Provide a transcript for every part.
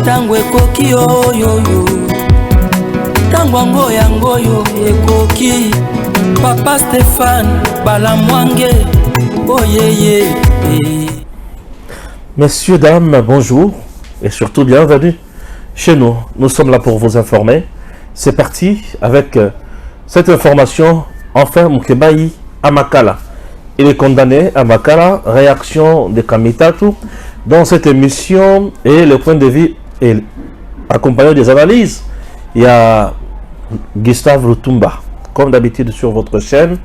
tango ekoki oyoyo tango yangoyo ekoki Papa Stéphane Balamwange oyeye. Messieurs, dames, bonjour et surtout bienvenue chez nous. Nous sommes là pour vous informer. C'est parti avec cette information. Enfin, Mukebai à Makala. Il est condamné à Makala. Réaction de Kamitatu dans cette émission et le point de vue est accompagné des analyses. Il y a Gustave Lutumba, comme d'habitude sur votre chaîne.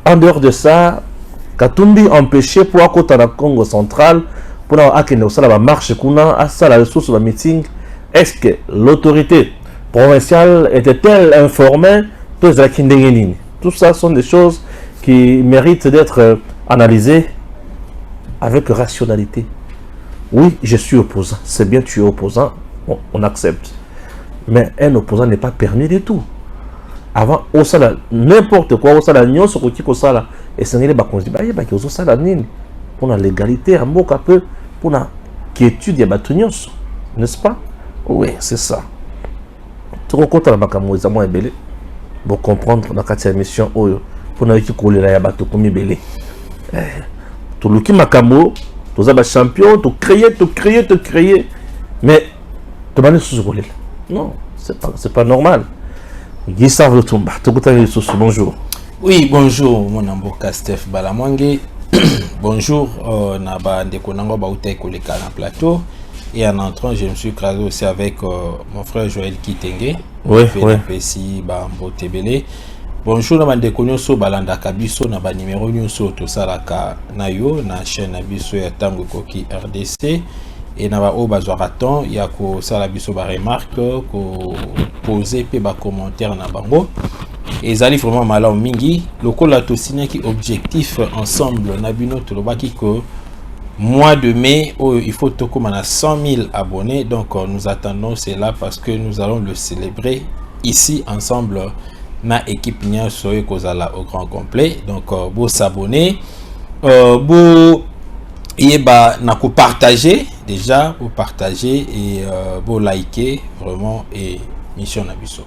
En dehors de ça, Katumbi empêché pour à la Congo central pour la marche à la ressource de la meeting. Est-ce que l'autorité provinciale était-elle informée? Tout ça sont des choses qui méritent d'être analysées avec rationalité. Oui, je suis opposant. C'est bien, tu es opposant, on accepte. Mais un opposant n'est pas permis du tout. Avant, au sala, n'importe quoi, au sala, n'y a pas sala. Et c'est n'est pas qu'on se dit, il y a pas sala nini pour la légalité, un mot peu pour la quiétude, il y a batunios, n'est-ce pas? Oui, c'est ça. Tu rencontres la macamo, les amants belé pour comprendre dans cette émission, pour ne pas couler la yabato comme belé. Tu le qui macamo, tu as champion, tu créer, mais tu vas sous rouler. Non, c'est pas normal. Gustave Lutumba, bonjour. Oui, bonjour, mon amboka Steph Balamwange. Bonjour, Naba Ndekonango Baouté Koleka na plateau. Et en entrant, je me suis croisé aussi avec mon frère Joël Kitenge. Oui, oui. Bonjour, Naba Ndekonyoso Balanda Kabiso, Naba numéro Nyonso, Tosalaka Nayo, na chaîne Abiso ya Tango Koki RDC. Et Naba Obazwaraton, il y a ko Salabiso ba remarque, ko poser pe ba commentaire na bango. Et Zali vraiment malin mingi, le col signé qui objectif ensemble Nabino Tolobaki que mois de mai, il faut tout comme on a 100 000 abonnés, donc nous attendons cela parce que nous allons le célébrer ici ensemble na équipe Nia Soye Kozala au grand complet. Donc beau s'abonner, beau yeba na ko partager déjà, pour partager et beau liker vraiment et mission Nabiso.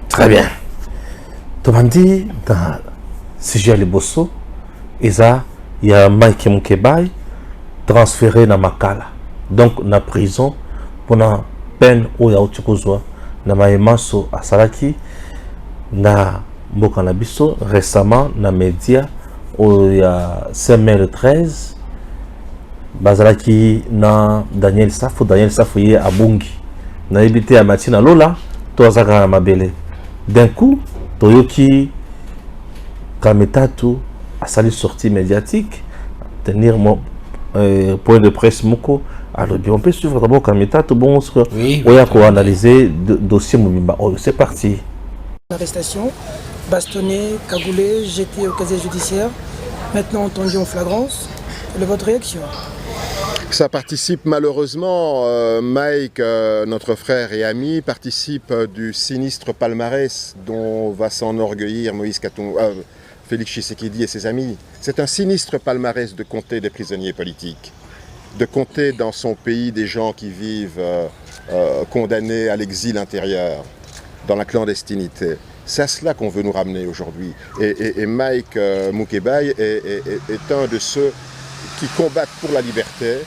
Très bien. Tomandi dans sujet les bosso, il y a Mike Mukebai transféré dans Makala, donc na prison pour la peine où il y a Otukozwa na Maemaso à Salaki na Mbokanabiso récemment na média où il y a 5/13 Bazalaki na Daniel Safo y à Bungi na habité à Matina Lola Toazaka na Mabele. D'un coup Toyoki Kamitatu a sali sortie médiatique tenir mon point de presse Moko. Alors on peut suivre d'abord Kamitatu bon oui, pour analyser dossier Mumimba. C'est parti. Arrestation, bastonné, cagoulé, jeté au casier judiciaire, maintenant entendu en flagrance. Quelle est votre réaction? Ça participe malheureusement, Mike, notre frère et ami, participe du sinistre palmarès dont va s'enorgueillir Félix Tshisekedi et ses amis. C'est un sinistre palmarès de compter des prisonniers politiques, de compter dans son pays des gens qui vivent condamnés à l'exil intérieur, dans la clandestinité. C'est à cela qu'on veut nous ramener aujourd'hui. Et Mike Mukebai est un de ceux qui combattent pour la liberté.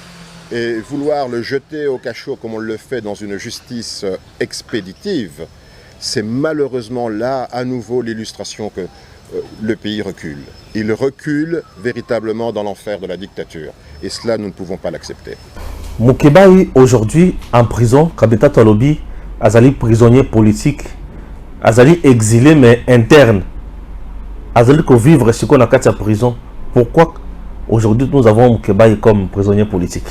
Et vouloir le jeter au cachot comme on le fait dans une justice expéditive, c'est malheureusement là à nouveau l'illustration que le pays recule. Il recule véritablement dans l'enfer de la dictature. Et cela, nous ne pouvons pas l'accepter. Mukebai, aujourd'hui, en prison, Kabita Tolobi, Azali prisonnier politique, Azali exilé mais interne. Azali ko vivre ce qu'on a qu'à prison. Pourquoi aujourd'hui nous avons Mukebai comme prisonnier politique?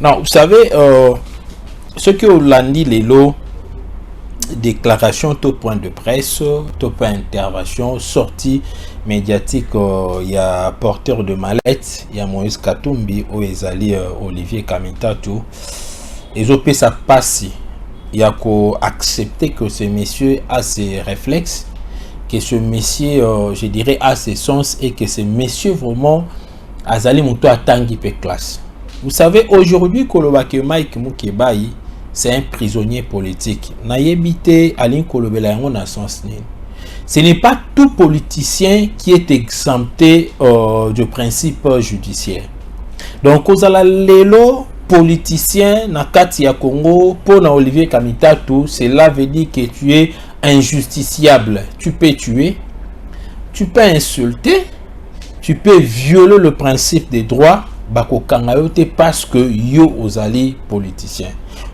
Non, vous savez, ce que Hollandi Lelo, déclaration, tout point de presse, tout point d'intervention, sortie médiatique, il y a porteur de mallette, il y a Moïse Katumbi, Oezali Olivier Kamitatu, et ont ça passe. Il y a qu'à accepter que ce monsieur a ses réflexes, que ce monsieur, je dirais, a ses sens et que ce monsieur vraiment Azali Mouto a tangi pe classe. Vous savez, aujourd'hui, que Mike Mukebai, c'est un prisonnier politique. Nayebite Aline Kolobela yango na sens nini. Ce n'est pas tout politicien qui est exempté du principe judiciaire. Donc, ozala lelo politicien na kati ya Congo pour na Olivier Kamitatu, cela veut dire que tu es injusticiable. Tu peux tuer, tu peux insulter, tu peux violer le principe des droits bako kangayote parce que yo ozali politicien.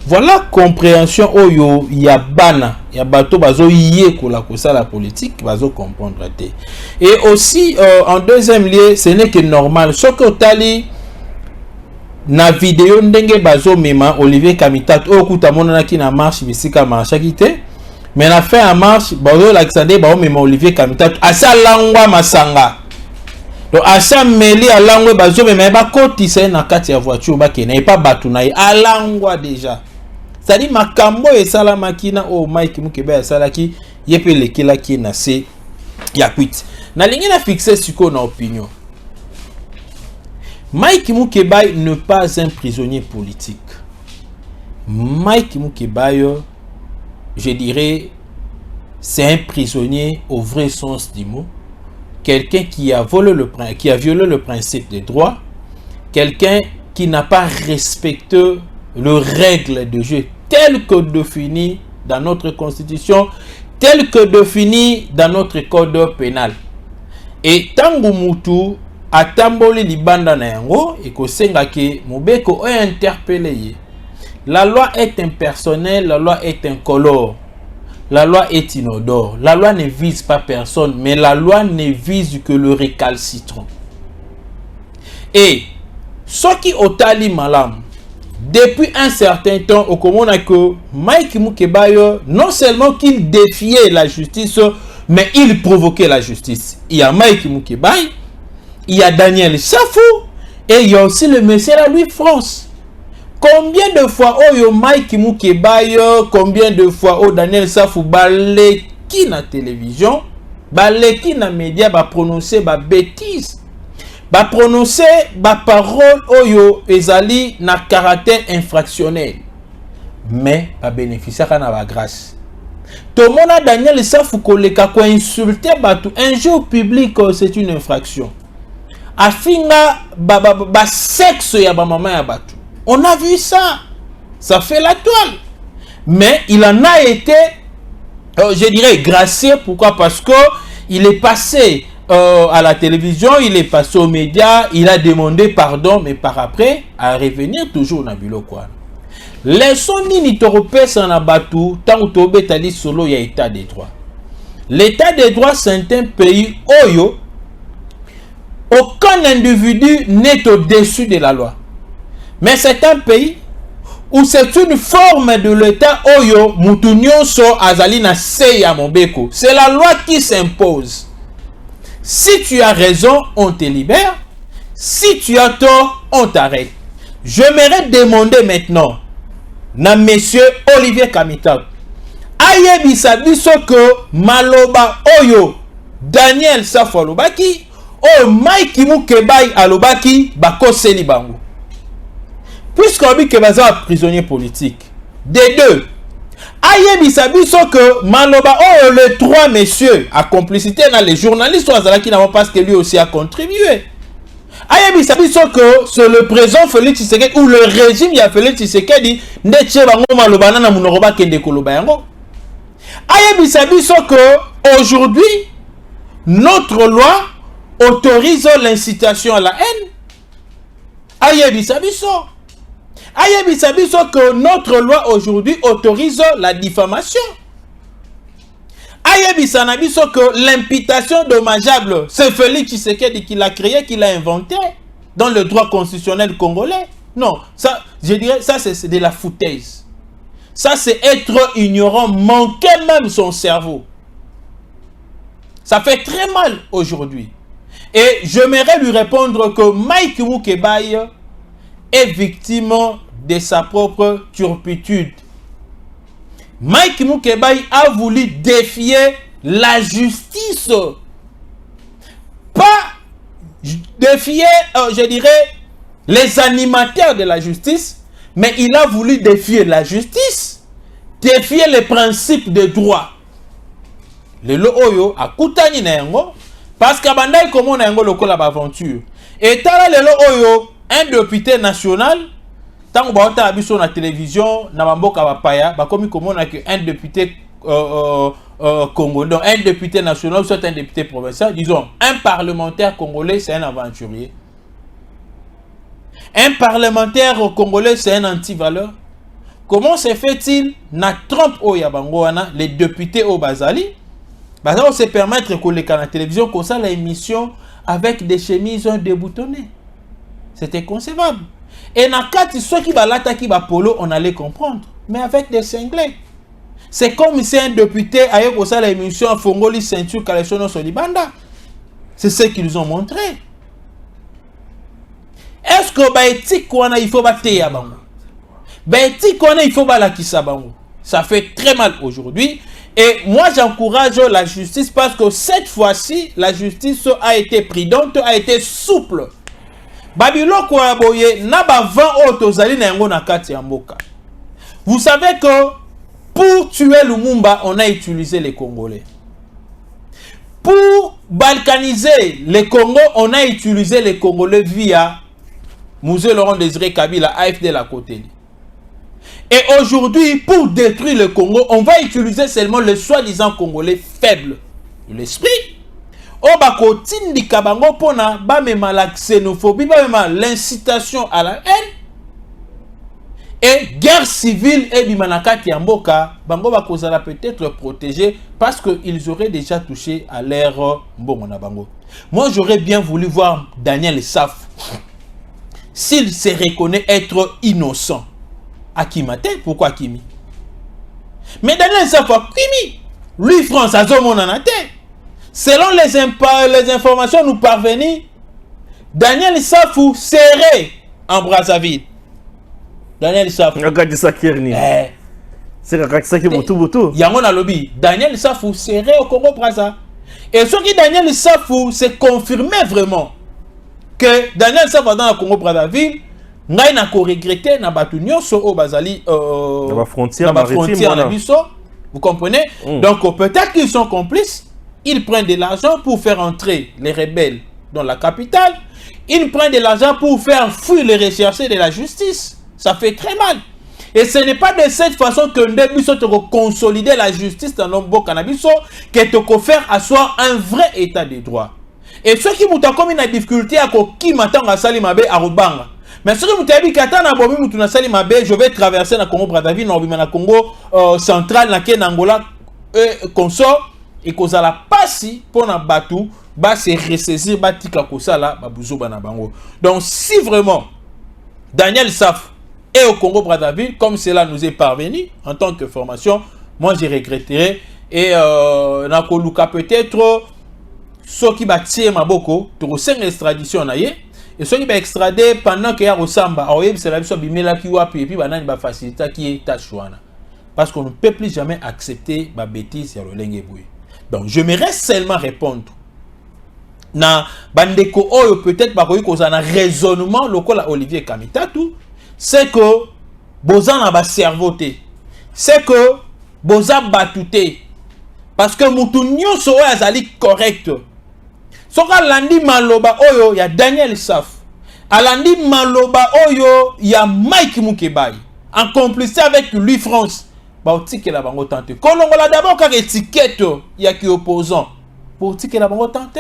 Voilà compréhension oyo ya bana ya bato bazo yé kola kosa la politique bazo comprendre te. Et aussi en deuxième lieu, ce n'est que normal ce que tali na vidéo ndenge bazo mema Olivier Kamitatu okuta monana ki na marche bisika marche kité mais na fin en marche bazo l'accéder ba mema Olivier Kamitatu asa langwa masanga. Donc asa meli alangwe bazo mema ba kotisa na kati ya voiture ba kena pas batu na alangwa déjà. C'est-à-dire makambo et salamakina o Mike Mukeba salaki yepe lekela ki na se ya quit. Na lingi na fixer suko na opinion. Mike Mukeba n'est pas un prisonnier politique. Mike Mukeba, je dirais, c'est un prisonnier au vrai sens du mot. Quelqu'un qui a violé le principe des droits. Quelqu'un qui n'a pas respecté les règles de jeu telles que définies dans notre constitution, telles que définies dans notre code pénal. Et Tango Mutu atamboli libanda na yango ekosenga ke mobeko o interpellé. La loi est impersonnelle, la loi est incolore. La loi est inodore. La loi ne vise pas personne, mais la loi ne vise que le récalcitrant. Et ce qui otali malam depuis un certain temps au komona que Mike Mukeba non seulement qu'il défiait la justice, mais il provoquait la justice. Il y a Mike Mukeba, il y a Daniel Safou et il y a aussi le monsieur à Louis France. Combien de fois oh Mike Mukeba, combien de fois oh Daniel Safou balé qui na télévision, balé qui na média ba prononcer ba bêtise, ba prononcer ba parole oyo ezali na caractère infractionnel, mais ba bénéficier na ba grâce. Tout le monde a Daniel Safou koleka ko insulter batu un jour public, c'est une infraction. Afinga ba sexe ya ba maman ya batu. On a vu ça. Ça fait la toile. Mais il en a été, je dirais, gracié. Pourquoi? Parce que il est passé à la télévision, il est passé aux médias, il a demandé pardon, mais par après, à revenir toujours na bilokwa. Laissons ni toropé sans abatu, tant que tobe tali solo ya état des droits. L'état des droits, c'est un pays oyo. Aucun individu n'est au-dessus de la loi. Mais c'est un pays où c'est une forme de l'état oyo mutunyo so azali na se ya mobeko. C'est la loi qui s'impose. Si tu as raison, on te libère. Si tu as tort, on t'arrête. Je m'aimerais demander maintenant na monsieur Olivier Kamitatu. Ayebisa biso que maloba oyo Daniel Safou alobaki o Mike Mukeba alobaki bakoseli bango. Puisqu'on dit que vous êtes prisonnier politique. Des deux. Ayebisa biso que maloba oh les trois messieurs à complicité dans les journalistes qui n'ont pas parce que lui aussi a contribué. Ayebisa biso que c'est le président Félix Tshisekedi ou le régime ya Félix Tshisekedi ndetche bango maloba na munoroba kende koloba yango. Ayebisa biso que aujourd'hui notre loi autorise l'incitation à la haine. Ayebisa biso. Ayebisa biso que notre loi aujourd'hui autorise la diffamation. Ayebisa na biso que l'imputation dommageable, c'est Félix Tshisekedi qui l'a créé, qui l'a inventé dans le droit constitutionnel congolais. Non, ça, je dirais, ça c'est de la foutaise. Ça c'est être ignorant, manquer même son cerveau. Ça fait très mal aujourd'hui. Et j'aimerais lui répondre que Mike Mukeba est victime de sa propre turpitude. Mike Mukeba a voulu défier la justice. Pas défier, je dirais, les animateurs de la justice, Mais il a voulu défier la justice, défier les principes de droit. Le lo oyo akutani na yango parce que bandai comme na yango lokola aventure. Et tala le lo oyo un député national tant ba ota biso na télévision na bamboka bapaya ba komi komona que un député congolais, donc un député national soit un député provincial, disons un parlementaire congolais c'est un aventurier. Un parlementaire congolais, c'est un anti-valeur. Comment se fait-il, na Trump au Yabangoana, les députés au Bazali, on se permettre qu'on les à la télévision, comme ça, l'émission avec des chemises déboutonnées. C'était concevable. Et na kati, ceux qui va l'attaquer, polo, on allait comprendre. Mais avec des cinglés. C'est comme si un député aille comme ça l'émission Fongoli ceinture Kalesono Solibanda. C'est ce qu'ils ont montré. Est-ce que baétique wana il faut battre ya bango? Baétique wana il faut balakisa bango. Ça fait très mal aujourd'hui et moi j'encourage la justice parce que cette fois-ci la justice a été prudente, a été souple. Babylon kwa boye na ba 20 otozali na yango na kati ya mboka. Vous savez que pour tuer Lumumba, on a utilisé les Congolais. Pour balkaniser les Congos, on a utilisé les Congolais via Musée Laurent Désiré Kabila, AFD la côté. Et aujourd'hui, pour détruire le Congo, on va utiliser seulement les soi-disant Congolais faibles de l'esprit. On va continuer kabango pona ba mema la xénophobie, ba mema l'incitation à la haine. Et guerre civile et bimanakati yamboka, bango ba kozala peut-être protégés parce qu'ils auraient déjà touché à l'ère mbongo bango. Moi, j'aurais bien voulu voir Daniel Saf. S'il se reconnaît être innocent, Akimate, pourquoi Kimi? Mais Daniel Safwa, Kimi, lui, France, a zomonanate. Selon les informations nous parvenues, Daniel Safou serait en Brazzaville. Daniel Safou. C'est ça qui est Moutoubutu. Yamona lobby. Daniel Safou serait au Congo Brazza. Et ce qui Daniel Safou s'est confirmé vraiment que Daniel Safou dans le Congo Brazzaville, ngai na ko regretter na batu nyonso o bazali na frontière na biso, vous comprenez? Donc peut-être qu'ils sont complices, ils prennent de l'argent pour faire entrer les rebelles dans la capitale, ils prennent de l'argent pour faire fuir les recherchés de la justice. Ça fait très mal. Et ce n'est pas de cette façon que nous devons consolider la justice dans notre cannabis, que tu faire asseoir un vrai état de droit. Et ceux qui ont comme une difficulté à qui m'attend à Salimabe à Rubanga. Mais ceux qui ont dit que je vais traverser le Congo Brazzaville, le Congo central, le Angola, consort, et que ça la passe pour na batu, ba se ressaisir, ba tika kosala, ba buzo ba na bango. Donc si vraiment Daniel Saf et au Congo Brazzaville, comme cela nous est parvenu en tant que formation, moi je regretterais et nakoluka peut-être ceux qui bâtissent Maboko, pour 5 extraditions et ceux qui sont extradés pendant qu'il y a Rosamba, c'est la mission bimela qui wapi et puis banane ba faciliter qui est tachouana, parce qu'on ne peut plus jamais accepter ma bêtise sur le lengeboué. Donc je me reste seulement répondre. Na bandeko oyo peut-être ba koyi kozana raisonnement lokola Olivier Kamitatu, c'est que bozan na ba cerveauté, c'est que bozan batouté, parce que mutu nyonso oyo azali correct. Soka landi maloba oyo ya Daniel Saf, alandi maloba oyo ya Mike Mukebai, en complicité avec lui France, ba otike la bango tante. Kolongola d'abord ka étiquette ya ki opposant pour tike la bango tante.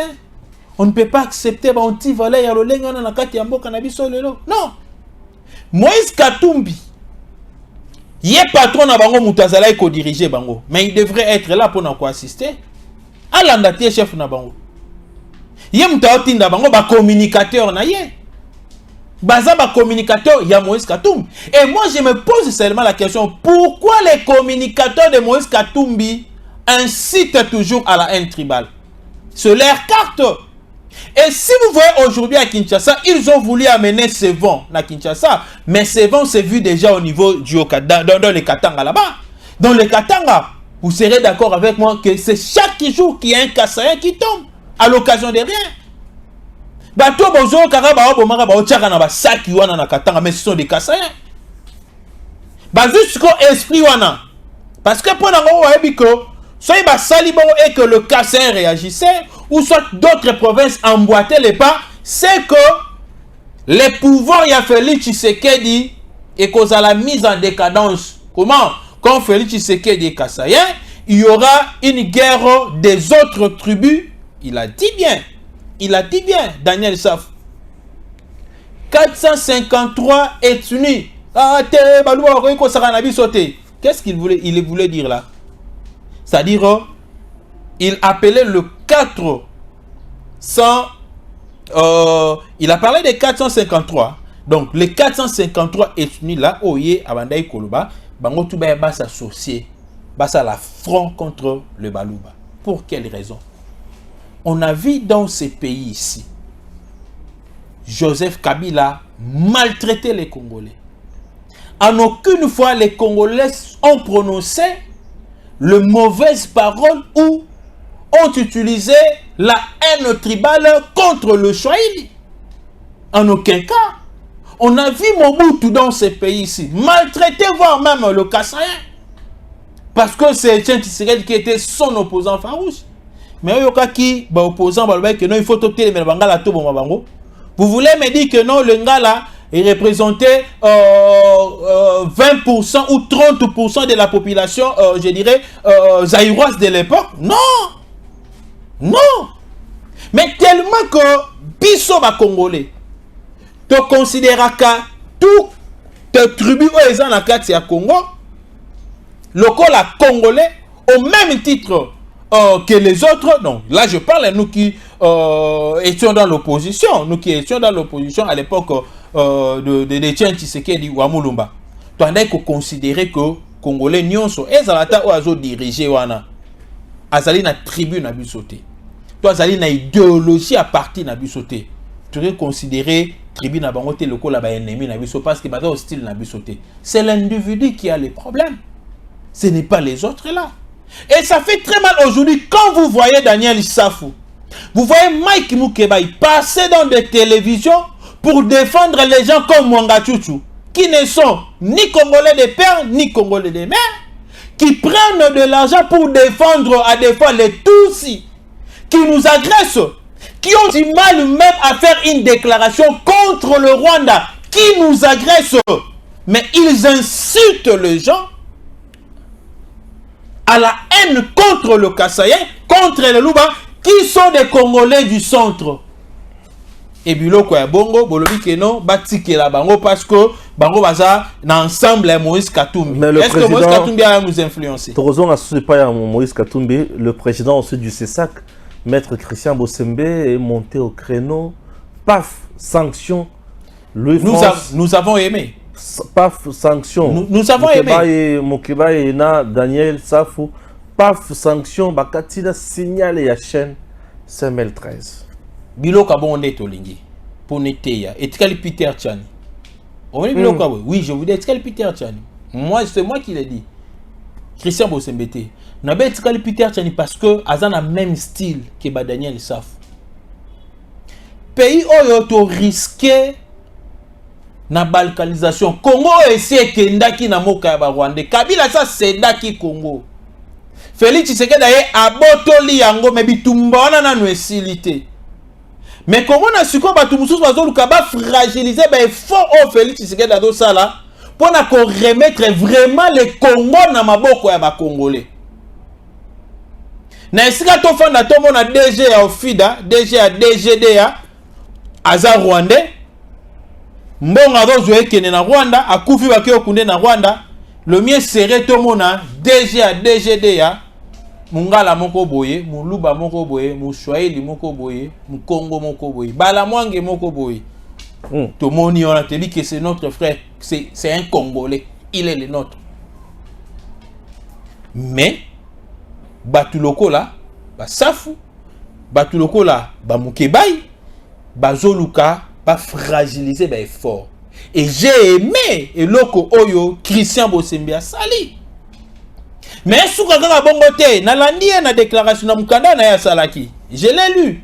On ne peut pas accepter ba anti-valeur ya lolenga na kati ya mboka na biso lelo. Non. Moïse Katumbi, il est patron na bango mutazala ko diriger bango, mais il devrait être là pour nous assister. Alandati chef na bango. Yé mutaotinda bango ba communicateur na yé. Baza ba communicateur ya Moïse Katumbi. Et moi je me pose seulement la question, pourquoi les communicateurs de Moïse Katumbi incitent toujours à la haine tribale? C'est leur carte. Et si vous voyez aujourd'hui à Kinshasa, ils ont voulu amener ce vent à Kinshasa, mais ce vent s'est vu déjà au niveau du dans les Katanga là-bas. Dans les Katanga, vous serez d'accord avec moi que c'est chaque jour qu'il y a un Kassaïen qui tombe à l'occasion de rien. Bateau bozo karaba bomara ba ochaka na ba saki wana na Katanga, mais ce sont des Kassaïens. Jusqu'au esprit wana. Parce que pour soit il sali et que le Kassaïen réagissait, ou soit d'autres provinces emboîtaient les pas, c'est que les pouvoirs y a Félix Tshisekedi et cause à la mise en décadence. Comment? Quand Félix Tshisekedi est Kassaïen, il y aura une guerre des autres tribus. Il a dit bien, Daniel Saf. 453 ethnies. Qu'est-ce qu'il voulait? Il voulait dire là? C'est-à-dire, il appelait le 400. Il a parlé des 453. Donc, les 453 ethnies là, Oye, Abandaï Koloba, Bango Touba va s'associer, va à la front contre le Balouba. Pour quelle raison? On a vu dans ces pays ici, Joseph Kabila maltraiter les Congolais. En aucune fois, les Congolais ont prononcé le mauvaise parole ou ont utilisé la haine tribale contre le Swahili. En aucun cas. On a vu Mobutu dans ces pays ici maltraiter, voire même le Kassaïen. Parce que c'est Etienne Tshisekedi qui était son opposant farouche. Mais il y a qui opposant, il faut topter les Bangala. Vous voulez me dire que non, le Ngala il représentait 20% ou 30% de la population, je dirais, zaïroise de l'époque? Non! Non! Mais tellement que Bisso va Congolais, tu considéras que toutes les tribus où dans la carte à Congo, le Congolais, au même titre que les autres, non, là je parle à nous qui étions dans l'opposition, à l'époque de Etienne Tshisekedi ou Amulumba. Tu as considéré que Congolais nyonso ezalata oazo diriger wana azali na tribu na bisoté. Tu azali na idéologie à partir na bisoté. Tu aurais considéré tribu na bango te lokola ba ennemi na biso parce que baza hostile na bisoté. C'est l'individu qui a les problèmes. Ce n'est pas les autres là. Et ça fait très mal aujourd'hui quand vous voyez Daniel Safou. Vous voyez Mike Mukeba passer dans des télévisions pour défendre les gens comme Mwanga Chuchu, qui ne sont ni Congolais de père, ni Congolais de mère, qui prennent de l'argent pour défendre à des fois les Tutsis, qui nous agressent, qui ont du mal même à faire une déclaration contre le Rwanda, qui nous agresse. Mais ils insultent les gens à la haine contre le Kassaïen, contre les Luba, qui sont des Congolais du centre. Et biloko ya bongo bolobi ke non batiki la bango parce que bango baza na ensemble ya Moïse Katumbi. Est-ce que Moïse Katumbi a nous influencer? Torozon a ce pas Moïse Katumbi, le président ensuite du CESAC, maître Christian Bosembe est monté au créneau. Paf, sanction. Nous avons aimé. Paf, sanction. Nous avons aimé. Mokeba et na Daniel Safou. Paf, sanction. Bakatida signale ya chaîne 5013. Biloka bonde tolingi pour neteya etikali Peter Tchani. Oui, je vous dis etikali Peter Tchani. Moi c'est moi qui l'ai dit. Christian Bosembete. Na be etikali Peter Tchani parce que azana même style que Daniel Saf. Pays oyo to risqué na balkanisation. Congo essaie kendaki na moka ya Rwanda. Kabila ça sedaki Congo. Félix Tshisekedi daye abotoli yango mais bitumba wana na no esilité. Mais comment on a su qu'on va tout fragiliser ben fort au Félix Tshisekedi dans ça là pour qu'on remettre vraiment les Congo dans ma boko ya ba Congolais. Na esika to fanda to mona DG ya Ofida, DG ya DGD ya Aza Rwandais. Mbonga dozo ekene na Rwanda, akufi ba kyo kunde na Rwanda. Le mien serait to mona DG ya DGD ya Mungala moko boye, Muluba moko boye, Muswahili moko boye, Mukongo moko boye, Balamwange moko boye. Tout le monde on a dit que c'est notre frère, c'est un Congolais, il est le nôtre. Mais Batuloko là, Safu, Batuloko là, Mukebai, Zoluka, fragiliser fort. Et j'ai aimé et loko oyo Christian Bosembia sali. Mais sous la bongote, nalandi na déclaration na mukanda na ya salaki. Je l'ai lu.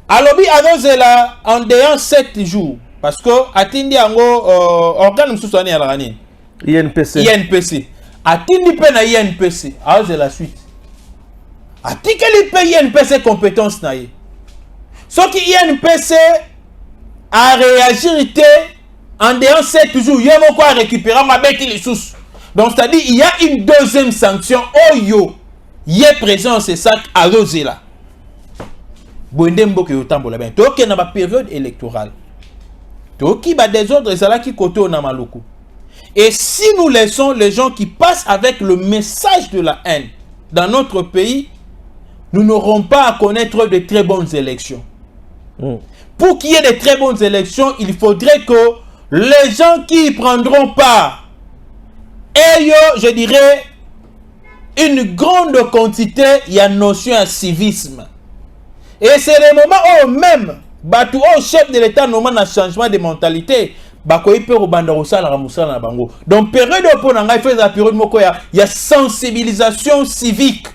Alobi azozela en déant 7 jours parce que atindi ango organe msusu ani alani. INPC. Atindi pe na INPC. Alors c'est la suite. Atikeli pe INPC compétence na ye. Sauf que INPC a réagi en déant c'est toujours il y a quoi récupérer ma bête les sous. Donc c'est-à-dire il y a une deuxième sanction. Oh yo, il est présent c'est ça à Rosela. Bonde mboke yotambola ben. Toke na ba période électorale. Toki ba des ordres ça là qui côté na maloko. Et si nous laissons les gens qui passent avec le message de la haine dans notre pays, nous n'aurons pas à connaître de très bonnes élections. Pour qu'il y ait de très bonnes élections, il faudrait que les gens qui y prendront part aient, je dirais, une grande quantité, il y a une notion de civisme. Et c'est le moment où même, au chef de l'État, nous avons un changement de mentalité. Donc, période il y a sensibilisation civique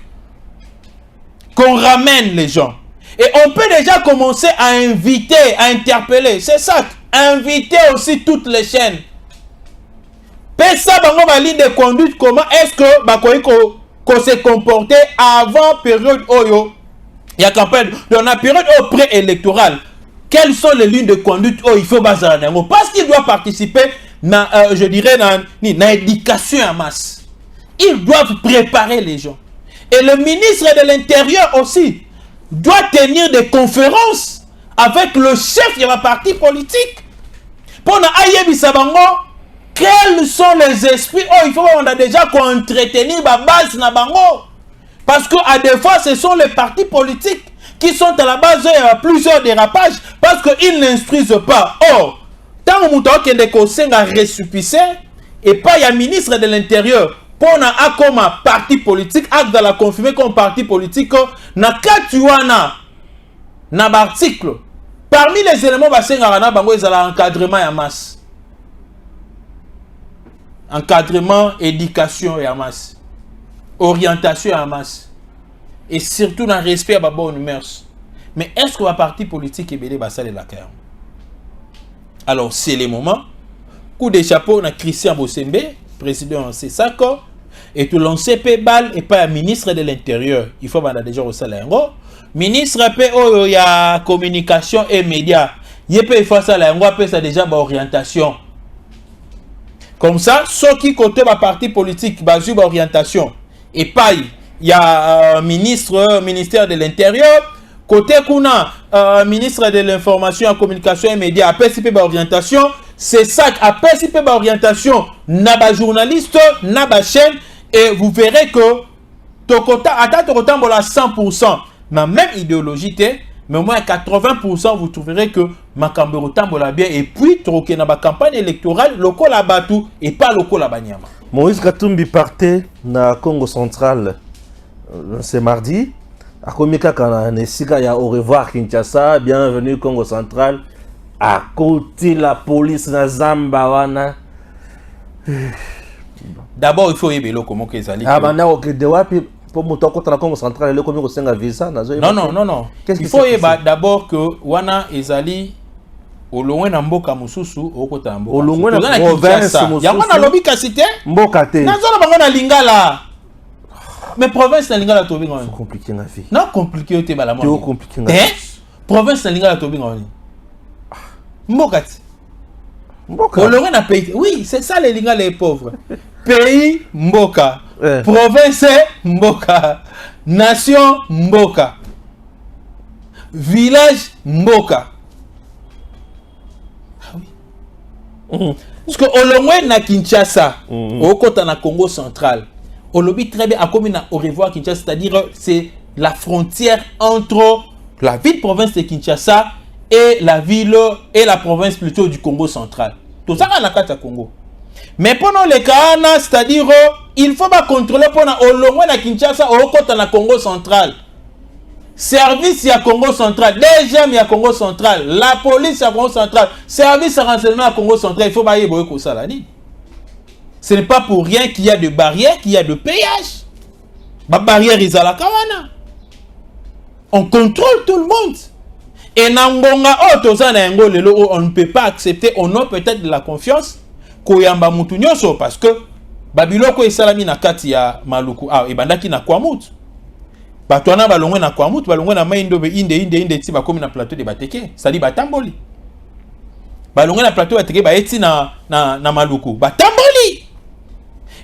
qu'on ramène les gens. Et on peut déjà commencer à inviter, à interpeller. C'est ça, inviter aussi toutes les chaînes. Pesa bango ma ligne de conduite, comment est-ce que qu'on se comporter avant période oyo. Il y a campagne, dans la période pré-électorale. Quelles sont les lignes de conduite il faut baser parce qu'il doit participer je dirais dans l'éducation en masse. Ils doivent préparer les gens. Et le ministre de l'Intérieur aussi doit tenir des conférences avec le chef de la parti politique pour ayebi sabango quels sont les esprits il faut on a déjà qu'on entretenir la base na bango parce que à des fois ce sont les partis politiques qui sont à la base il y a plusieurs dérapages parce qu'ils n'instruisent pas. Or tant que mouton qui est conseillé récépissé et pas il y a ministre de l'Intérieur pour na comme parti politique acte dans la confirmer comme parti politique na katuana na article parmi les éléments basenga na bango ezala encadrement ya masse, encadrement, éducation ya masse, orientation ya masse et surtout dans respect à bonne mœurs. Mais est-ce que la parti politique est belé basale la carte? Alors c'est le moment coup de chapeau na Christian Bosembe président c'est ça quoi. Et tout lancé pe bal et pas un ministre de l'Intérieur. Il faut déjà au salaire. Ministre pe oh il y a communication et médias. Il peut faire ça là, on peut ça déjà ba orientation. Comme ça, ceux qui côté ba parti politique ba ju ba orientation et pas il y a ministère de l'Intérieur côté kuna ministre de l'information, communication et médias a participer ba orientation, c'est ça a participer ba orientation na ba journaliste na ba chaîne. Et vous verrez que Tokota atteint Tokota à 100%. Ma même idéologie, mais au moins 80%, vous trouverez que Makambero tambola bien. Et puis, Troké na ba campagne électorale, loko la batu et pas loko la banyama. Moïse Katumbi partait na Congo central ce mardi. A Komika Kanesika ya au revoir Kinshasa, bienvenue Congo central. À côté la police na Zambawana. D'abord, il faut y aller comment que ça allait. Ah, maintenant, ok, de wapi pour monter au Congo central, le combien de visa. Non. Il faut y aller d'abord que wana ezali au loin na mboka mususu au kota mboka. Au loin na province mususu. Ya wana lobi kasite. Mboka te. Na zona bango na lingala. Mais province na lingala to binga. C'est compliqué na vie. Non compliqué te bala mo. C'est compliqué na. Province na lingala to binga. Mboka te. Mboka. Au loin na pays. Oui, c'est ça les lingala les pauvres. Pays Mboka, province Mboka, nation Mboka, village Mboka. Ah oui. Parce que au loin na Kinshasa, au côté na Congo central, au lobby très bien à comme au revoir Kinshasa, c'est-à-dire c'est la frontière entre la ville-province de Kinshasa et la ville et la province plutôt du Congo central. Tout ça à la carte à Congo. Mais pendant les cas, c'est-à-dire il faut pas contrôler pendant au loin la Kinshasa au côté na Congo central. Service à Congo central, DGM à Congo central, la police à Congo central, service à renseignement à Congo central, il faut pas y aller comme ça là. Ce n'est pas pour rien qu'il y a de barrières, qu'il y a de péage. La barrière is à la kawana. On contrôle tout le monde. Et Nangonga on ne peut pas accepter au nom peut-être de la confiance. koyamba mutu nyonso parce que babiloko esalami na kati ya maluku ebandaki na Kwamouth. Bato wana balongwe na Kwamouth, balongwe na mai ndobe inde ti bakomi na plateau de bateke, sali batamboli. Balongwe na plateau bateke ba eti na maluku, batamboli.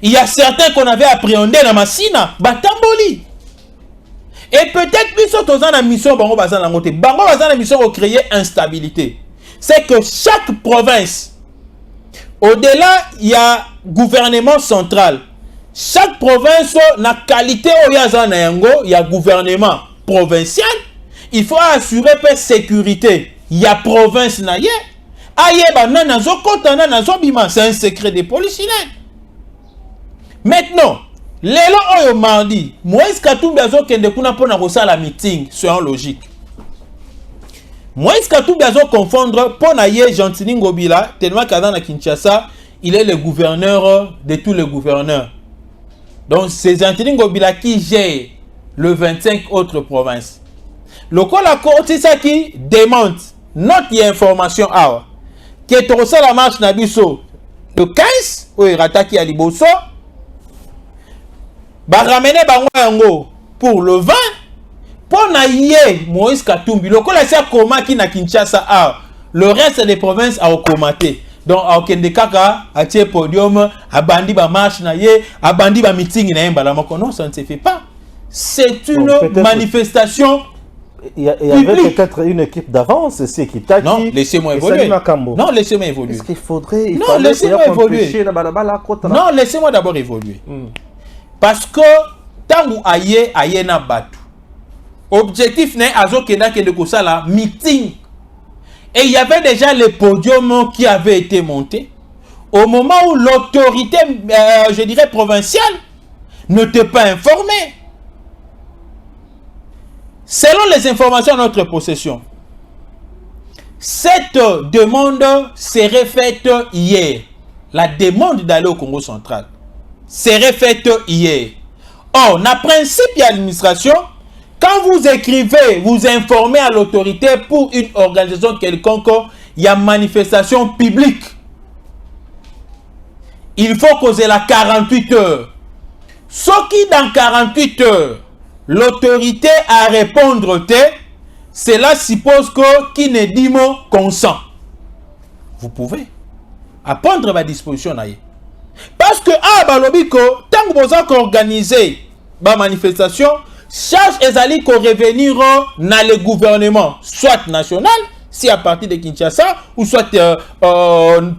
Il y a certains qu'on avait appréhendé na Masina, batamboli. Et peut-être plus autres dans la mission bango bazan na ngote. Bango bazan la mission pour créer instabilité. C'est que chaque province, au-delà il y a gouvernement central. Chaque province na qualité il y a gouvernement provincial. Il faut assurer la sécurité. Il y a province na ye. Aye ba na zo kotana na zo bima, c'est un secret des policiers. Maintenant, lelo oyo mardi, Moïse Katumbi azo kende kuna pona kosala meeting, selon logique. Moïse Katumbi azo confondre pona ye Gentili Ngobila, tellement qu'à na Kinshasa, il est le gouverneur de tous les gouverneurs. Donc c'est Gentili Ngobila qui gère le 25 autres provinces. Le la côté ça qui démonte notre information que to la marche na biso le 15 o rataki à Liboso. Ba ramener bango yango pour le 20 pour na ye Moïse Katumbi lokola sia koma ki na Kinshasa le reste des provinces a commenté donc a okende kaka a tie podium abandi ba marche na ye abandi ba meeting na yemba la moko non ça ne se fait pas, c'est une manifestation. Il y avait peut-être une équipe d'avance, c'est qui t'a dit. Non, laissez-moi évoluer. Non, laissez-moi évoluer. Est-ce qu'il faudrait non, laissez-moi évoluer. Non, laissez-moi d'abord évoluer. Parce que tant aye na batu. Objectif n'est azo kenda ke de kosala meeting. Et il y avait déjà le podium qui avait été monté au moment où l'autorité je dirais provinciale ne t'est pas informée. Selon les informations à notre possession, cette demande serait faite hier. La demande d'aller au Congo central serait faite hier. Or, dans le principe de l'administration, quand vous écrivez, vous informez à l'autorité pour une organisation quelconque, il y a manifestation publique. Il faut causer la 48 heures. Ce qui dans 48 heures, l'autorité à répondre, cela suppose que qui ne dit mot consent. Vous pouvez apprendre ma disposition. Parce que balobiko, tant que vous avez organisé ma manifestation, charge ezali ko revenir dans le gouvernement, soit national, si à partir de Kinshasa, ou soit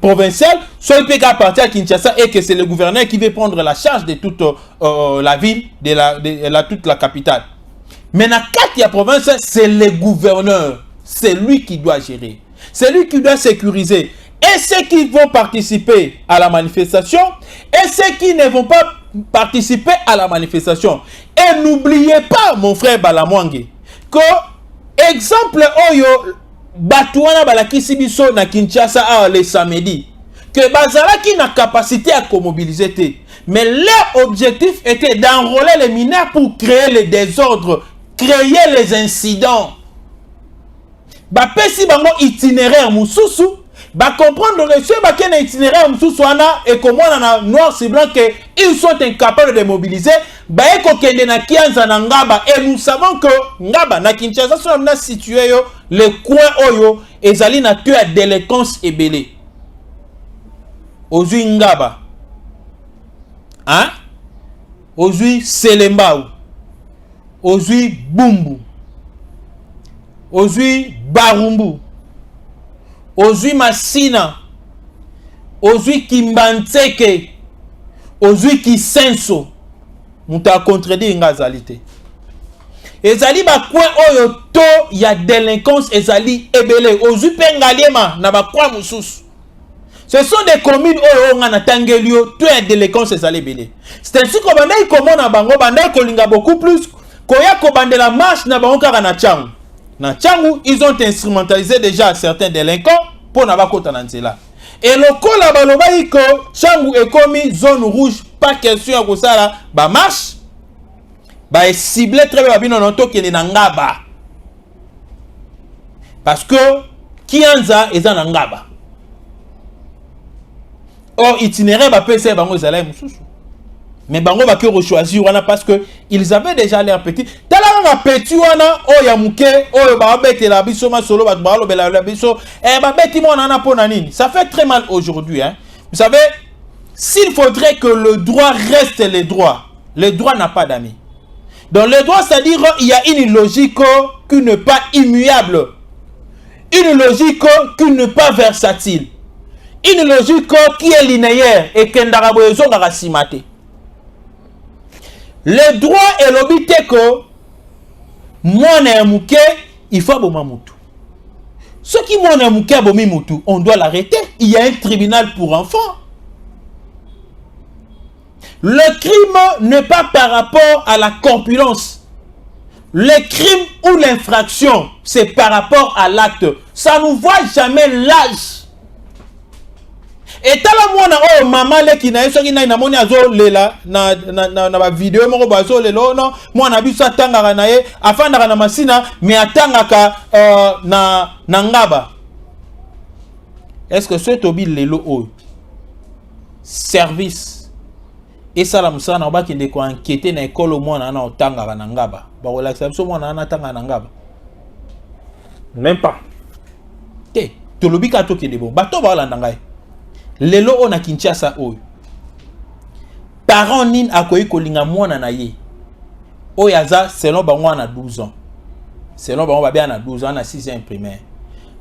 provincial, soit il peut à partir de Kinshasa et que c'est le gouverneur qui veut prendre la charge de toute la ville, toute la capitale. Mais dans la province, c'est le gouverneur, c'est lui qui doit gérer, c'est lui qui doit sécuriser. Et ceux qui vont participer à la manifestation, et ceux qui ne vont pas participer à la manifestation. Et n'oubliez pas, mon frère Balamwange, que exemple Oyo, Batouana balakisi biso na Kinshasa le samedi, que bazalaki na capacité à mobiliser. Mais leur objectif était d'enrôler les mineurs pour créer les désordres, créer les incidents. Bapesi bango itinéraire mususu. Bah comprendre que ceux qui ont un itinéraire et comment on a noir c'est blanc qu'ils sont incapables de mobiliser, bah et na Kianza na Ngaba et nous savons que Ngaba na Kinshasa sont situé le coin oyo ezali na tué à délinquance et belé. Ozui Ngaba, hein? Ozui Selembao, Ozui Bumbu, Ozui Barumbu. Ozui Masina, Ozui Kimbantseke, Ozui Kisenso, muta contredire ngazalité. Ezali ba coin oyo to ya délinquance ezali ebele. Ozui Pengaliema na ba coin mususu. Ce sont des communes oyo nga na tangelio to ya délinquance ezali ebele. C'est ainsi que banda ikomona bango banda kolinga beaucoup plus koya ko bandela marche na bango kaka na Tchangu. Na Tchangu, ils ont instrumentalisé déjà certains délinquants pour n'avoir kota na nzela. Et le col la balobaï ko Tchangu est commis zone rouge, pas question à ça ba marche, ba ciblé très bien babino nonto qui est na Ngaba. Parce que Kianza est en Ngaba. Or, itinéraire, bah, PC, bango, ils allaient moussoussou. Mais bango, bah, que rechoisir, parce que ils avaient déjà l'air petits. T'as là, petit, wana, oh, yamouke, oh, bah, bête, la biso, ma solo, bah, la biso, eh, bah, bête, moi, on en a pour nanine. Ça fait très mal aujourd'hui, hein. Vous savez, s'il faudrait que le droit reste le droit n'a pas d'amis. Dans le droit, c'est-à-dire, il y a une logique qui n'est pas immuable. Une logique qui n'est pas versatile. Une logique qui est linéaire et qui est simate. Le droit est l'obité que moi n'aimouké, il faut abommer moutou. Ce qui moi n'aimouké abommer moutou, on doit l'arrêter. Il y a un tribunal pour enfants. Le crime n'est pas par rapport à la corpulence. Le crime ou l'infraction, c'est par rapport à l'acte. Ça ne voit jamais l'âge. Et tala mwana oh maman le ki na yeso ki na moni azo lela na vidéo moko bazo lelo no mwana biso atangaka na ye afandaka na masina mais atangaka na ngaba. Est-ce que ce tobi lelo oh service et ça la musana na ba ki ndeko enquêter na école mwana na otangaka na ngaba ba relaxa biso mwana na tanga na ngaba Même pas. te to lobika to ki ndebo bato ba landa ngai. Lelo on a Kinshasa oyo. Parent nin akoyi kolinga mwana na ye. Oyaza selon ba mwana 12 ans. Selon ba mwana na 12 ans na 6e primaire.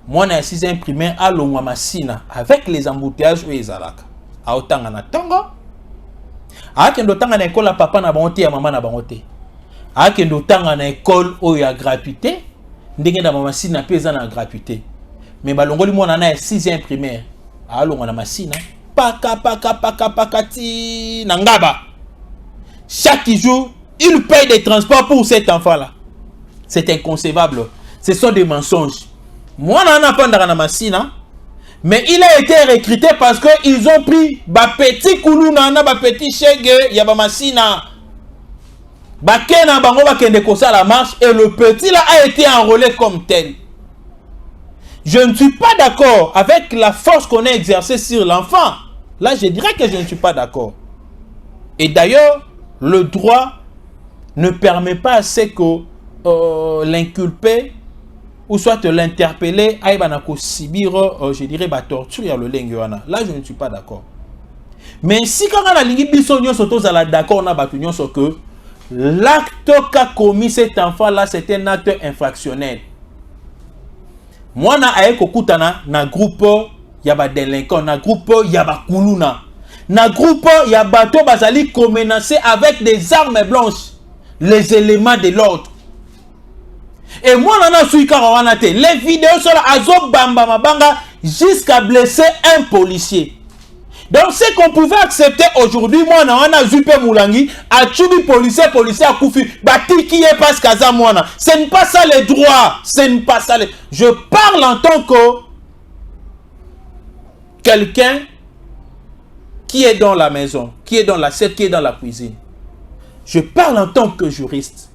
Mwana na 6e primaire a longwa masina avec les embouteillages oyo ezalaka. A otanga na tongo. A kendo tanga na école papa na bango te ya mama na bango te. A kendo tanga na école oyo ya gratuité. Ndenge na masina peza na gratuité. Mais balongoli mwana na 6e primaire. Alonga na masina paka ti nangaba. Chaque jour il paye des transports pour cet enfant là. C'est inconcevable. Ce sont des mensonges. Moi n'a pas na masina mais il a été recruté parce que ils ont pris ba petit kuluna na ba petit chege ya ba masina ba kena bango ba kende kosa la marche et le petit là a été enrôlé comme tel. Je ne suis pas d'accord avec la force qu'on a exercée sur l'enfant. Là, je dirais que je ne suis pas d'accord. Et d'ailleurs, le droit ne permet pas à ce que l'inculpé ou soit l'interpellé aille subir, je dirais, torture le lenguana. Là, je ne suis pas d'accord. Mais si quand on a ligue bisogno soto à la d'accord, on a battu que l'acte qu'a commis cet enfant-là, c'est un acte infractionnel. Moi na aeko kutana na groupe ya ba délinquants, na groupe ya ba kuluna, na groupe ya bato bazali menacer avec des armes blanches les éléments de l'ordre. Et moi na suis karawana te, les vidéos sur la azo bamba mabanga jusqu'à blesser un policier. Donc ce qu'on pouvait accepter aujourd'hui, moi na zupe moulangi, a tubi policier a koufi, bati qui est pas kaza moana. Ce n'est pas ça les droits, ce n'est pas ça les... Je parle en tant que quelqu'un qui est dans la maison, qui est dans l'assiette, qui est dans la cuisine. Je parle en tant que juriste.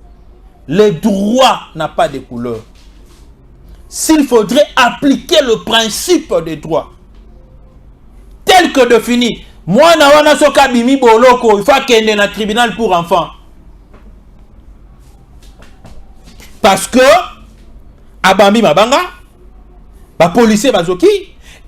Le droit n'a pas de couleur. S'il faudrait appliquer le principe des droits tel que défini, moi na wana soka bimi boloko, il faut qu'il y ait un tribunal pour enfants. Parce que abambi mabanga, ba policier bazoki,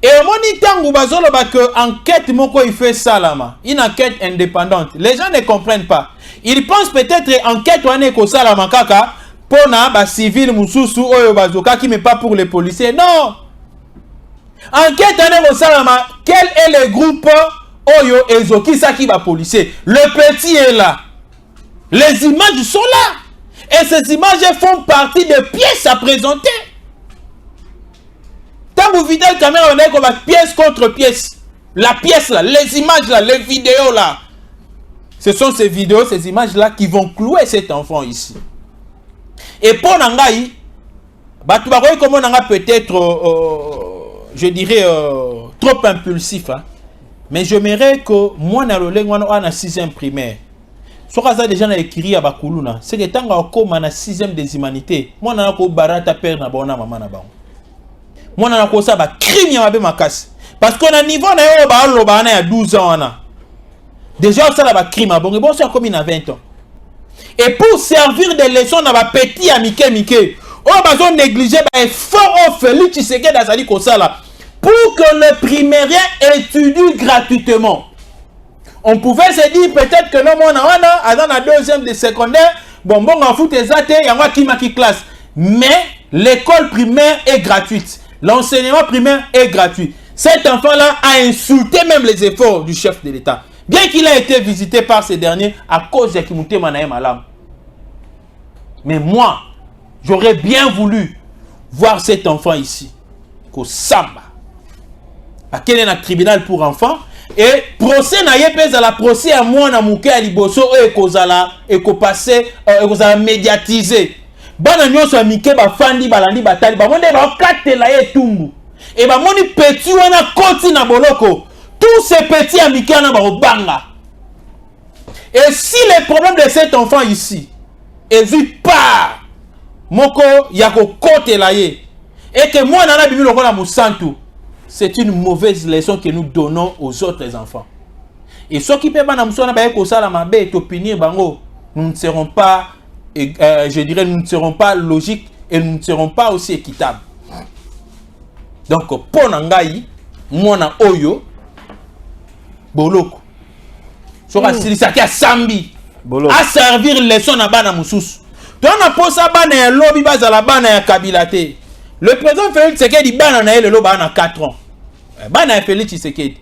et moni tangu bazolo ba que enquête moko il fait salama, une enquête indépendante. Les gens ne comprennent pas. Ils pensent peut-être enquête wane ko salama kaka pona ba civil mususu oyo bazoka qui mais pas pour les policiers. Non. Enquête ane salama, quel est le groupe oyo ezoki saki ba policier? Le petit est là. Les images sont là. Et ces images font partie des pièces à présenter. Tant vous videz la caméra, on est comme pièce contre pièce. La pièce là, les images là, les vidéos là. Ce sont ces vidéos, ces images là qui vont clouer cet enfant ici. Et pour Nangaï, comment on a peut-être... je dirais trop impulsif, hein? Mais je m'aimerais que moi na loleng wana na 6e primaire soit ça déjà na écrit à bakuluna c'est que tant comme na 6e des humanités moi na ko barata père na bona maman na bango moi na ko ça ba crime ya mabe makasi Parce qu'on a un niveau il y a 12 ans. Déjà, ça a un crime. Bon, c'est comme il a 20 ans. Et pour servir des leçons, on a un petit à Mickey. On a négligé l'effort Félix Tshisekedi d'Azali Kosala pour que le primaire étudie gratuitement. On pouvait se dire peut-être que non, dans la deuxième de secondaire, bon, on fout des athées, il y a qui classe. Mais l'école primaire est gratuite. L'enseignement primaire est gratuit. Cet enfant-là a insulté même les efforts du chef de l'État. Bien qu'il a été visité par ces derniers à cause de Kimouté Manaïm Alam. Mais moi, j'aurais bien voulu voir cet enfant ici. Qu'au Samba. À quel est un tribunal pour enfants. Et procès na yepes à la procès à moi na mouké à liboso et kozala et ko passer et kozala médiatisé. Bana nyonso amike ba fandi balandi batali ba monde ba katela ye tumbu. Et ba moni petit wana koti na boloko. Tous ces petits amike na ba obanga. Et si les problèmes de cet enfant ici hésite pas moko yako kotela ye et que moi nana bibi lokola musantu. C'est une mauvaise leçon que nous donnons aux autres enfants. Et ceux qui peuvent nous ne serons pas, je dirais, nous ne serons pas logiques et nous ne serons pas aussi équitables. Donc, pour Nangaï, moi, Oyo, Boloko, à Sambi, à servir leçon à Bana Moussous. Donc, on a posé à Bana lobby base à la Bana Kabilate. Le président Félix Tshisekedi Bana le lobby à 4 ans. Bana Félix Tshisekedi.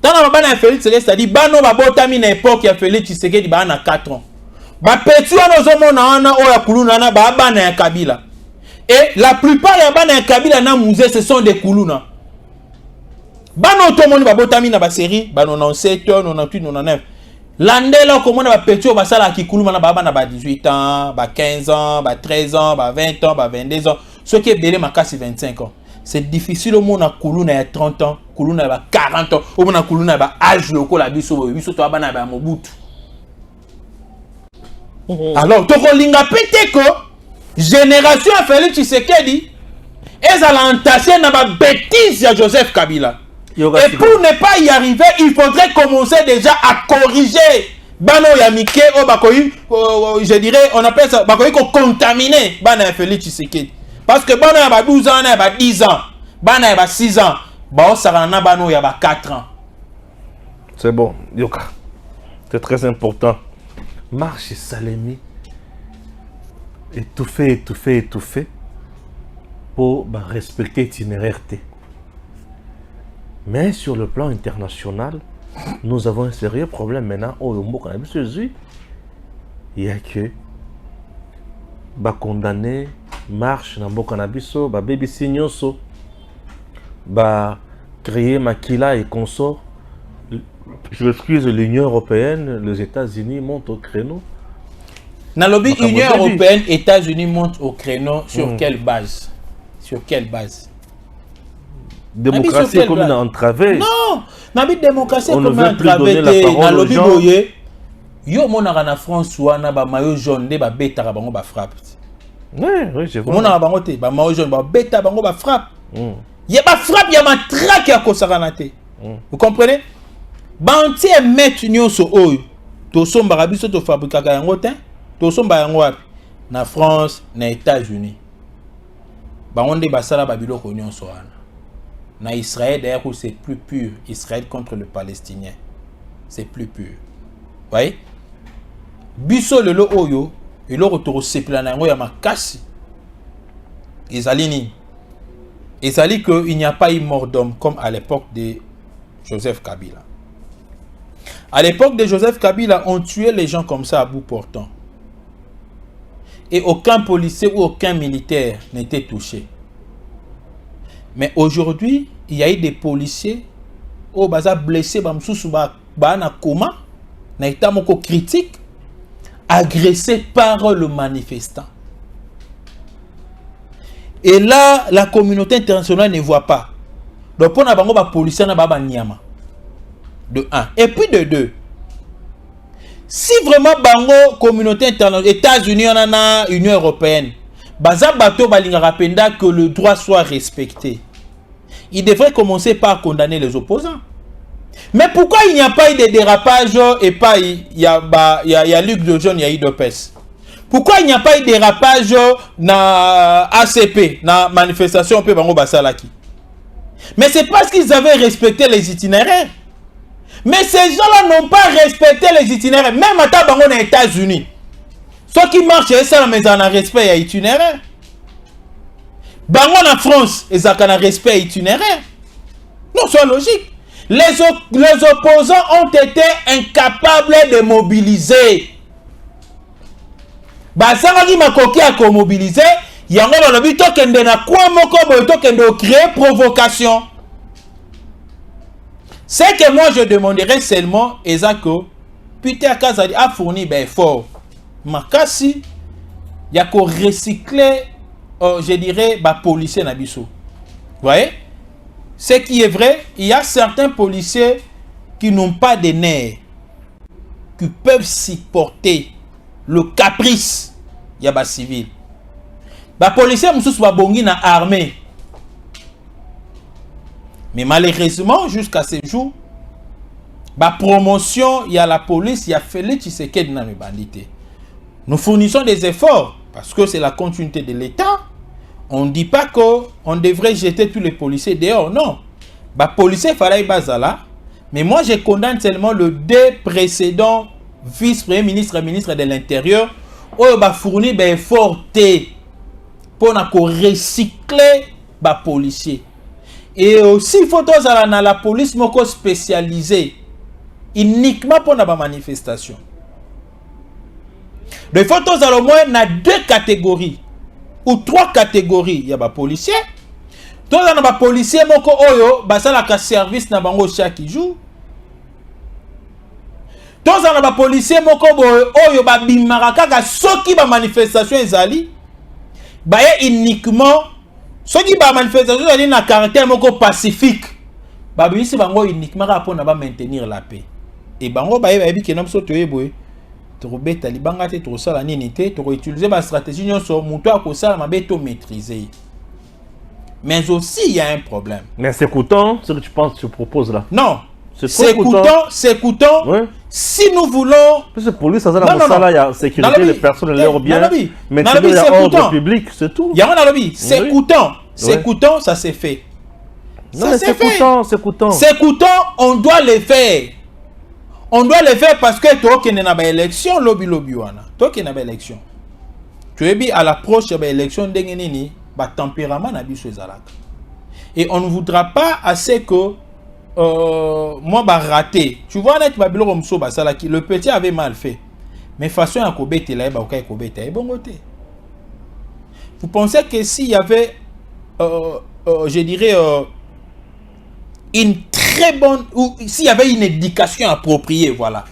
Dans la Bana Félix Tshisekedi, c'est-à-dire Bano Babotami na époque ya Félix Tshisekedi Bana 4 ans. Ba petu ano zomona ana oya kuluna na ba Bana ya Kabila. Et la plupart ya Bana ya Kabila na musée ce sont des kuluna. Bano tomoni babotami na ba série, ba 97, 98, 99. Landela komona ba petu ba sala ki kuluma na ba bana ba 18 ans, ba 15 ans, ba 13 ans, ba 20 ans, ba 22 ans, ce qui est belé makasi 25 ans. C'est difficile au monde à Koulouna à 30 ans, Koulouna à 40 ans, au monde à Koulouna à âge local à biso, biso to abana à Mobutu. Alors, to linga pété que génération a fallu Tshisekedi et à l'entasser na ba bêtise à Joseph Kabila. Et pour ne pas y arriver, il faudrait commencer déjà à corriger Bano Yamike au Bakoyi, je dirais, on appelle ça Bakoyi contaminer Bana Félix Tshisekedi. Parce que Bano y'a 12 ans, y'a 10 ans, Bano y'a 6 ans, Bao Sarana Bano y'a 4 ans. C'est bon, Yoka. C'est très important. Marche Salemi. Étouffer pour respecter l'itinéraire. Mais sur le plan international, nous avons un sérieux problème maintenant. Il y a que condamner marche dans le cannabiso, baby signoso, créer maquila et consort. Je m'excuse, l'Union européenne, les États-Unis montent au créneau. Dans le lobby Union européenne, États-Unis montent au créneau sur quelle base? Sur quelle base? Démocratie comme une entravée. Non, dans la démocratie comme une entravée. Dans le lobby boyé, yo monara na France wana ba maillot jaune de ba beta ba bango ba frappe. Oui, je vois. On a bango te ba maillot jaune ba beta bango ba frappe. Il y a ba frappe, il y a ma traque ya kosaranate. Vous comprenez? Banti e met nyonso oyo to somba rabiso to fabrika ka yango te, to somba yango wapi na France, na États-Unis. Bango nde basala ba biloko nyonso wana. Na Israël d'ailleurs c'est plus pur, Israël contre le Palestinien. C'est plus pur. Vous voyez? Biso lelo oyo, il a retourné sepla na yango ya makasi. Ezali qu'il n'y a pas eu mort d'homme comme à l'époque de Joseph Kabila. À l'époque de Joseph Kabila, on tuait les gens comme ça à bout portant. Et aucun policier ou aucun militaire n'était touché. Mais aujourd'hui, il y a eu des policiers qui ont blessé, na coma, na état moko critique, agressés par le manifestant. Et là, la communauté internationale ne voit pas. Donc, pour les policiers, na baba nyama. De 1. Et puis de 2. Si vraiment bango communauté internationale, États-Unis, Union européenne, baza bato balinga rapenda que le droit soit respecté. il devrait commencer par condamner les opposants. Mais pourquoi il n'y a pas eu de dérapage et pas il y a Luc de John, il y a eu Dopes? Pourquoi il n'y a pas eu de dérapage na ACP, na manifestation peu bango basalaki? Mais c'est parce qu'ils avaient respecté les itinéraires. Mais ces gens-là n'ont pas respecté les itinéraires. Même à Tabango aux États-Unis. Ceux qui marchent, ça mais en respect à itinéraire. Bango en France, ils ont un respect itinéraire. Non, c'est logique. Les opposants ont été incapables de mobiliser. Basanga qui m'a coqué à mobiliser, il y a un lobby token de na quoi moko token de créer provocation. C'est que moi je demanderais seulement Ezako Peter Kazadi a fourni ben fort. Makasi il y a qu'au recycler je dirais bah policiers na biso. Vous voyez? Ce qui est vrai, il y a certains policiers qui n'ont pas de nerfs, qui peuvent supporter le caprice, il y a des civils. Les policiers sont bongi na armée. Mais malheureusement, jusqu'à ce jour, la promotion, il y a la police, il y a Félix Tshisekedi dans les bandités. Nous fournissons des efforts parce que c'est la continuité de l'État. On ne dit pas qu'on devrait jeter tous les policiers dehors, non. Les policiers fallait bazala. Mais moi, je condamne seulement le deux précédents vice-premier ministre et ministre de l'Intérieur où il a fourni des efforts pour recycler les policiers. Et aussi, il faut dans la police spécialisée uniquement pour la manifestation. Il faut au moins dans deux catégories ou trois catégories. Il y a des policiers. Dans les policiers, il y a service chaque jour. Dans les policiers, il y a des manifestation uniquement. Ceux qui ont manifestation ont un caractère pacifique. Ils ont uniquement pour maintenir la paix. Et ils ont dit utiliser ma stratégie maîtriser. Mais aussi, il y a un problème. Mais c'est coûtant ce que tu penses, tu proposes là. Non. C'est coûtant. Ouais. Si nous voulons... Parce que pour lui, ça il y a sécurité, les personnes, leurs biens. Mais il y a ordre public, c'est tout. C'est coûtant. C'est coûtant, ça s'est fait. Non, mais c'est coûtant, c'est coûtant. C'est coûtant, on doit le faire. On doit le faire parce que toi qui n'as pas d'élection, lobby wana. Toi qui n'as pas d'élection. Tu es bien à l'approche de l'élection d'Engenini, tempérament n'a pas et on ne voudra pas assez que moi raté. Tu vois là le petit avait mal fait. Mais façon à Kobete là vous pensez que s'il y avait je dirais une très bonne ou s'il y avait une éducation appropriée, voilà.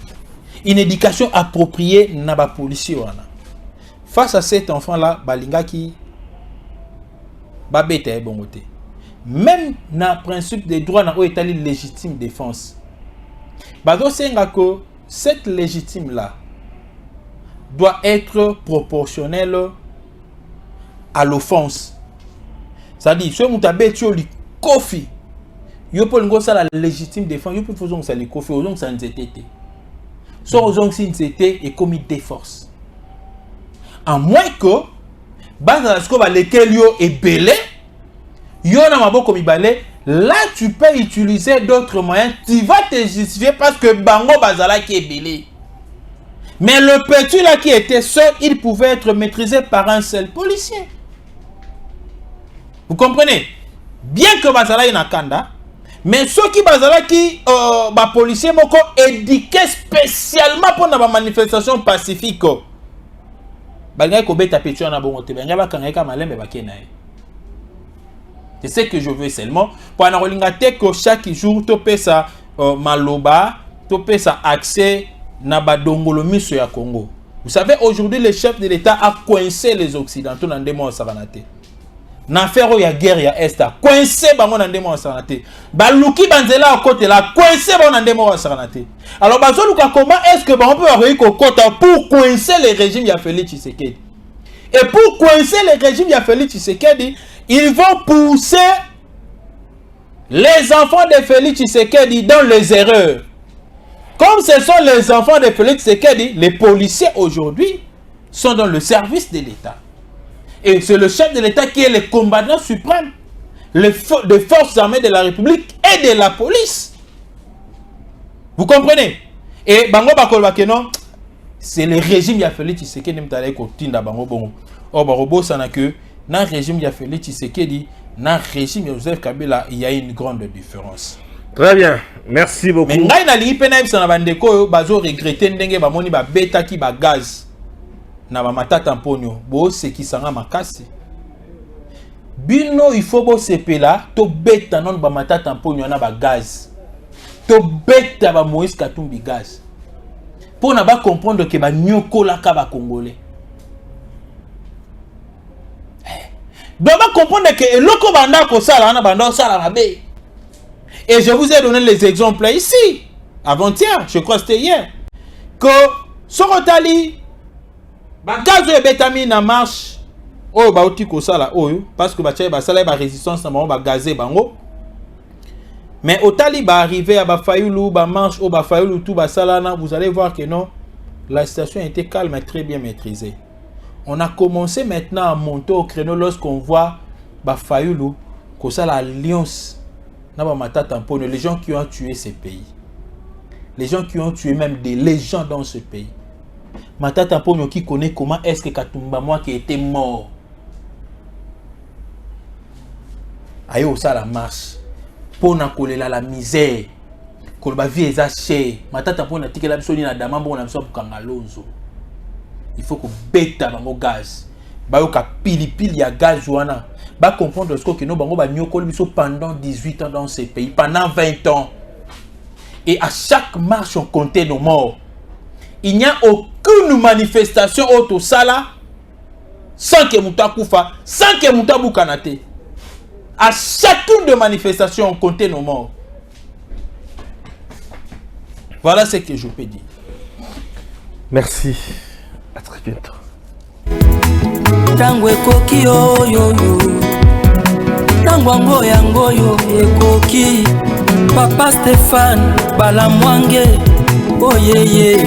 Une éducation appropriée na ba policier wana. Face à cet enfant là, balinga qui babete est bon côté. Même dans le principe des droits dans l'état légitime défense. Bazo senga que cette légitime là doit être proportionnelle à l'offense. C'est-à-dire si on tabe tu li kofi, yo pour ngo ça la légitime défense, yo pour faisons ça li kofi, ozong ça nzete. So ozong si nzete et commis de force. À moins que base ko ba lequel yo est belé. Là, tu peux utiliser d'autres moyens. Tu vas te justifier parce que Bango Bazala qui est belé. Mais le petit là qui était seul, il pouvait être maîtrisé par un seul policier. Vous comprenez? Bien que Bazala est Nakanda, mais ceux qui Bazala qui policier moko éduqué spécialement pour la manifestation pacifique. Balga ko beta petu na bongo te benga ba kangeka malembe ba kenae. C'est ce que je veux seulement. Pour que chaque jour, tu peux ça maloba, tu peux ça accès na badongolo miso ya Congo. Vous savez, aujourd'hui, le chef de l'État a coincé les Occidentaux dans des mois saranate. Na faire ya guerre ya Est, coincé bango dans des mois saranate. Baluki banzela à côté là, coincé bango dans des mois saranate. Alors, bazoluka comment est-ce que on peut arriver au côté pour coincer le régime ya Félix Tshisekedi? Et pour coincer le régime ya Félix Tshisekedi, ils vont pousser Les enfants de Félix Tshisekedi dans les erreurs. Comme ce sont les enfants de Félix Tshisekedi, les policiers aujourd'hui sont dans le service de l'État. Et c'est le chef de l'État qui est le combattant suprême des forces armées de la République et de la police. Vous comprenez? Et Bango Bakolbake non, c'est le régime qui a Félix Tshisekedi m'tale ko tinda bango bongo. Or barobo sana que dans le régime qui a Félix Tshisekedi, dans le régime de Joseph Kabila, il y a une grande différence. Très bien, merci beaucoup. Mais ngai na lingi pena ibsa na bandeko yo bazo regretter ndenge ba moni ba beta ki ba gaz na ba matata mponyo bo sekisanga makasi. Bino il faut bo sepela to beta non ba matata mponyo na ba gaz. To beta ba Moïse Katumbi gaz. Pour na ba comprendre que ba nyoko la ka ba congolais. Donc ba comprendre que eloko banda ko sala na banda sala mabe. Et je vous ai donné les exemples ici, avant-hier, je crois que c'était hier, que Sorotali, Bakazo et Betami na marche, oh ba oti ko sala oyo, parce que ba tchai ba sala ba résistance na ba gazé bango. Mais Otali ba arrivé à ba Fayulu, ba marche, oh ba Fayulu tout ba salana, vous allez voir que non, la situation était calme et très bien maîtrisée. On a commencé maintenant à monter au créneau lorsqu'on voit ba Fayulu, ko sala alliance. Les gens qui ont tué ces pays, les gens qui ont tué même des légendes dans ce pays. Matata Mponyo qui connaît comment est-ce que Katumba moi qui était mort. Aïe ça la marche. Pour na kolela la misère. Kolba vie ezaché. Matata Mponyo tike la biso ni na dama bon na biso pour kangalonzo. Il faut que beta bango gaz. Ba yo ka pili ya gaz wana. Va comprendre ce que nous avons pendant 18 ans dans ces pays, pendant 20 ans. Et à chaque marche, on comptait nos morts. Il n'y a aucune manifestation au Sala sans que Mouta Koufa, sans que Mouta Boukanate. À chacune de manifestations, on comptait nos morts. Voilà ce que je peux dire. Merci. À très bientôt. Tango ekoki oyo tango yango yo ekoki Papa Stéphane Balamwange oyeye